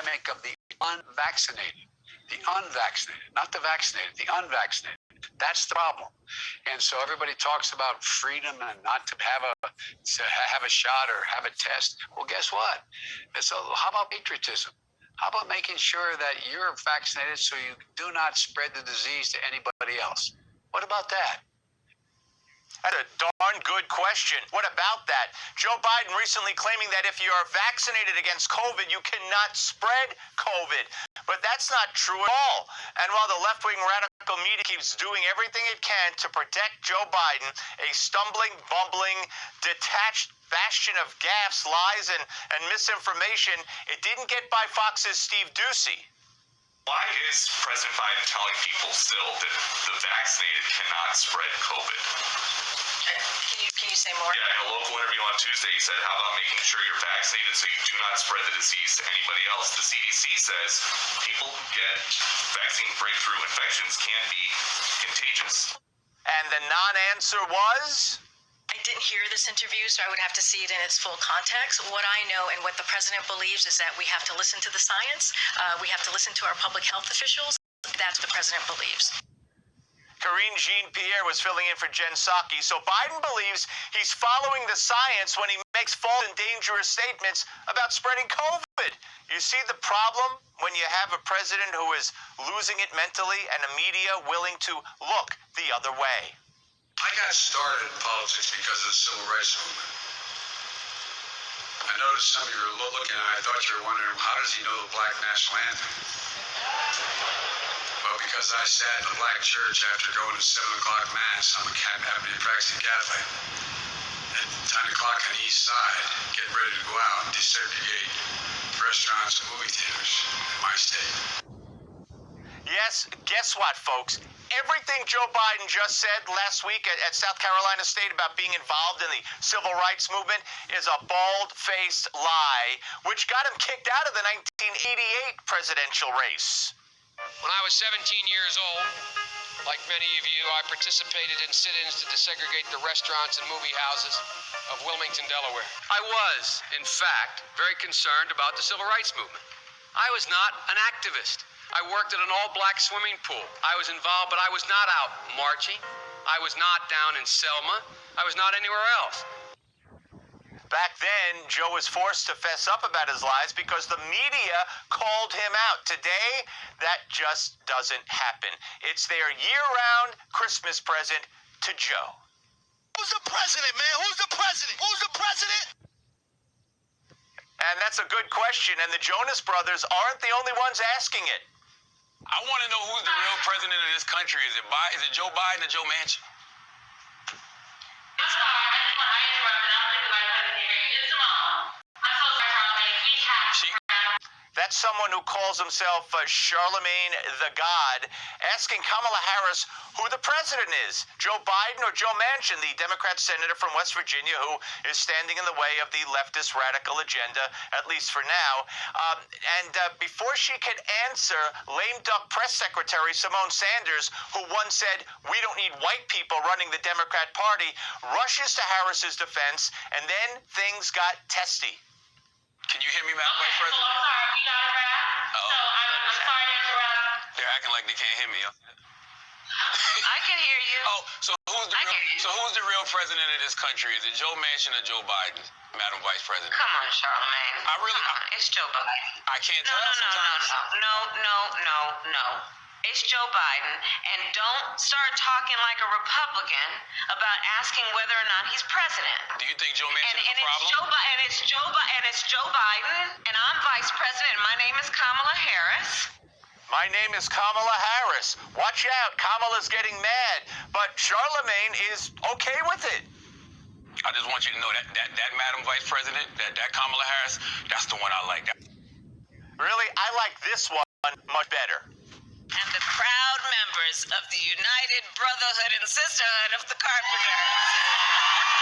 pandemic of the unvaccinated. The unvaccinated, not the vaccinated, the unvaccinated. That's the problem. And so everybody talks about freedom and not to have a shot or have a test. Well, guess what? So how about patriotism? How about making sure that you're vaccinated so you do not spread the disease to anybody else? What about that? That's a darn good question. What about that? Joe Biden recently claiming that if you are vaccinated against COVID, you cannot spread COVID. But that's not true at all. And while the left-wing radical media keeps doing everything it can to protect Joe Biden, a stumbling, bumbling, detached bastion of gaffes, lies, and misinformation, it didn't get by Fox's Steve Doocy. Why is President Biden telling people still that the vaccinated cannot spread COVID? Can you say more? Yeah, in a local interview on Tuesday, he said, how about making sure you're vaccinated so you do not spread the disease to anybody else? The CDC says people who get vaccine breakthrough infections can be contagious. And the non-answer was? I didn't hear this interview, so I would have to see it in its full context. What I know and what the president believes is that we have to listen to the science. We have to listen to our public health officials. That's what the president believes. Karine Jean-Pierre was filling in for Jen Psaki. So Biden believes he's following the science when he makes false and dangerous statements about spreading COVID. You see the problem when you have a president who is losing it mentally and a media willing to look the other way. I got started in politics because of the civil rights movement. I noticed some of you were looking at it. I thought you were wondering, how does he know the Black National Anthem? Well, because I sat in the black church after going to 7 o'clock Mass on McCann Avenue, practicing Catholic. At 10 o'clock on the east side, getting ready to go out and desegregate restaurants and movie theaters in my state. Yes, guess what, folks? Everything Joe Biden just said last week at South Carolina State about being involved in the civil rights movement is a bald-faced lie, which got him kicked out of the 1988 presidential race. When I was 17 years old, like many of you, I participated in sit-ins to desegregate the restaurants and movie houses of Wilmington, Delaware. I was, in fact, very concerned about the civil rights movement. I was not an activist. I worked at an all-black swimming pool. I was involved, but I was not out marching. I was not down in Selma. I was not anywhere else. Back then, Joe was forced to fess up about his lies because the media called him out. Today, that just doesn't happen. It's their year-round Christmas present to Joe. Who's the president, man? Who's the president? Who's the president? And that's a good question, and the Jonas Brothers aren't the only ones asking it. I want to know who's the real president of this country. Is it Joe Biden or Joe Manchin? I'm sorry, I interrupted. I was thinking about President Harry. It's Simone. I'm so sorry, Charlamagne. We have That's someone who calls himself Charlamagne the God, asking Kamala Harris who the president is, Joe Biden or Joe Manchin, the Democrat senator from West Virginia who is standing in the way of the leftist radical agenda, at least for now. Before she could answer, lame duck press secretary Simone Sanders, who once said, "We don't need white people running the Democrat Party," rushes to Harris's defense, and then things got testy. Can you hear me, Madam Vice President? I'm sorry, we got to wrap. Uh-oh. So I'm sorry to interrupt. They're acting like they can't hear me. I can hear you. So who's the real president of this country? Is it Joe Manchin or Joe Biden, Madam Vice President? Come on, Charlamagne. It's Joe Biden. I can't tell sometimes. No. It's Joe Biden, and don't start talking like a Republican about asking whether or not he's president. Do you think Joe Manchin is a problem? It's Joe Biden, and I'm vice president. My name is Kamala Harris. My name is Kamala Harris. Watch out, Kamala's getting mad, but Charlamagne is okay with it. I just want you to know that Madam Vice President, that Kamala Harris, that's the one I like. Really, I like this one much better. And the proud members of the United Brotherhood and Sisterhood of the Carpenters.